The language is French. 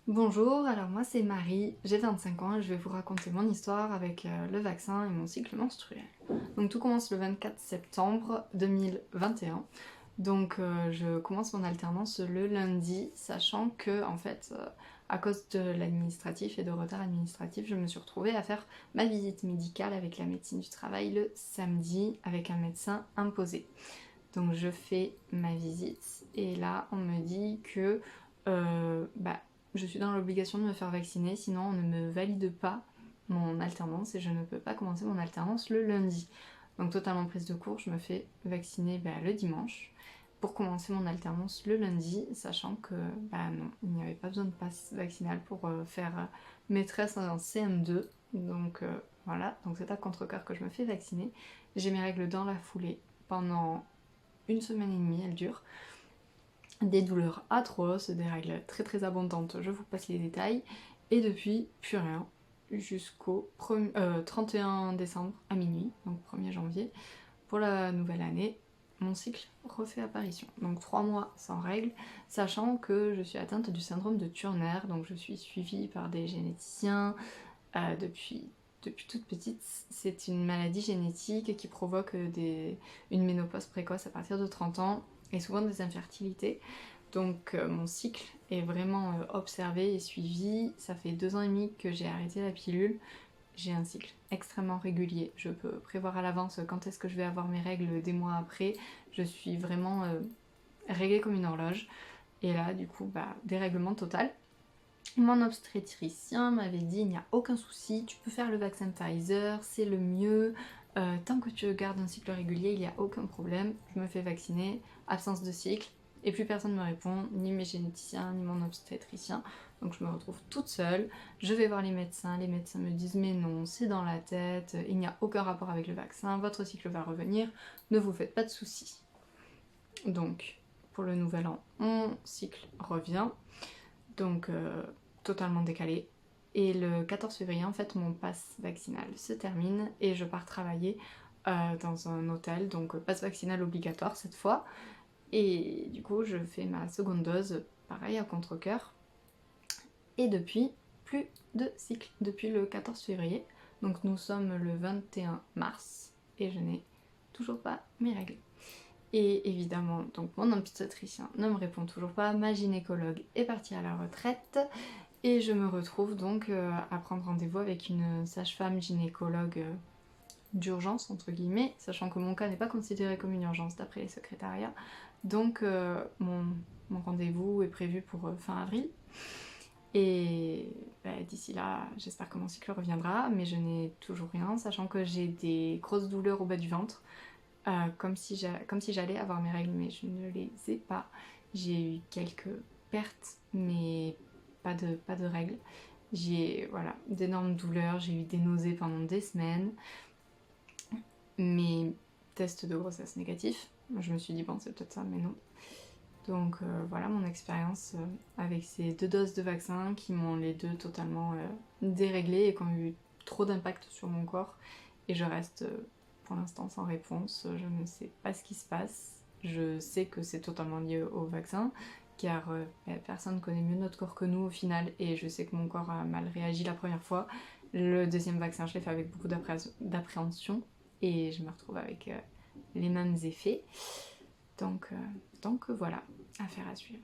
Bonjour, alors moi c'est Marie, j'ai 25 ans et je vais vous raconter mon histoire avec le vaccin et mon cycle menstruel. Donc tout commence le 24 septembre 2021. Donc je commence mon alternance le lundi, sachant que en fait, à cause de l'administratif et de retard administratif, je me suis retrouvée à faire ma visite médicale avec la médecine du travail le samedi avec un médecin imposé. Donc je fais ma visite et là on me dit que je suis dans l'obligation de me faire vacciner, sinon on ne me valide pas mon alternance et je ne peux pas commencer mon alternance le lundi. Donc totalement prise de court, je me fais vacciner le dimanche pour commencer mon alternance le lundi, sachant que non, il n'y avait pas besoin de passe vaccinal pour faire maîtresse en CM2. Donc voilà, donc c'est à contre-cœur que je me fais vacciner. J'ai mes règles dans la foulée pendant une semaine et demie, elle dure. Des douleurs atroces, des règles très très abondantes, je vous passe les détails. Et depuis, plus rien, jusqu'au 31 décembre à minuit, donc 1er janvier, pour la nouvelle année, mon cycle refait apparition. Donc 3 mois sans règles, sachant que je suis atteinte du syndrome de Turner, donc je suis suivie par des généticiens depuis toute petite. C'est une maladie génétique qui provoque une ménopause précoce à partir de 30 ans et souvent des infertilités. Donc mon cycle est vraiment observé et suivi. Ça fait 2 ans et demi que j'ai arrêté la pilule. J'ai un cycle extrêmement régulier. Je peux prévoir à l'avance quand est-ce que je vais avoir mes règles des mois après. Je suis vraiment réglée comme une horloge. Et là, du coup, dérèglement total. Mon obstétricien m'avait dit il n'y a aucun souci, tu peux faire le vaccin Pfizer, c'est le mieux, tant que tu gardes un cycle régulier, il n'y a aucun problème. Je me fais vacciner, absence de cycle, et plus personne ne me répond, ni mes généticiens, ni mon obstétricien. Donc je me retrouve toute seule, je vais voir les médecins me disent mais non, c'est dans la tête, il n'y a aucun rapport avec le vaccin, votre cycle va revenir, ne vous faites pas de soucis. Donc pour le nouvel an, mon cycle revient. Donc totalement décalé. Et le 14 février, en fait, mon pass vaccinal se termine et je pars travailler dans un hôtel, donc pass vaccinal obligatoire cette fois. Et du coup, je fais ma seconde dose, pareil, à contre-cœur. Et depuis, plus de cycle, depuis le 14 février. Donc nous sommes le 21 mars et je n'ai toujours pas mes règles. Et évidemment, donc mon obstétricien ne me répond toujours pas, ma gynécologue est partie à la retraite et je me retrouve donc à prendre rendez-vous avec une sage-femme gynécologue d'urgence, entre guillemets, sachant que mon cas n'est pas considéré comme une urgence d'après les secrétariats. Donc mon rendez-vous est prévu pour fin avril. Et d'ici là, j'espère que mon cycle reviendra, mais je n'ai toujours rien, sachant que j'ai des grosses douleurs au bas du ventre. Comme si j'allais avoir mes règles, mais je ne les ai pas. J'ai eu quelques pertes, mais pas de règles. J'ai d'énormes douleurs, j'ai eu des nausées pendant des semaines. Mes tests de grossesse négatifs. Je me suis dit bon c'est peut-être ça, mais non. Donc voilà mon expérience avec ces 2 doses de vaccin qui m'ont les deux totalement déréglées et qui ont eu trop d'impact sur mon corps. Et je reste pour l'instant sans réponse, je ne sais pas ce qui se passe. Je sais que c'est totalement lié au vaccin, car personne connaît mieux notre corps que nous au final, et je sais que mon corps a mal réagi la première fois. Le deuxième vaccin, je l'ai fait avec beaucoup d'appréhension, et je me retrouve avec les mêmes effets. Donc voilà, affaire à suivre.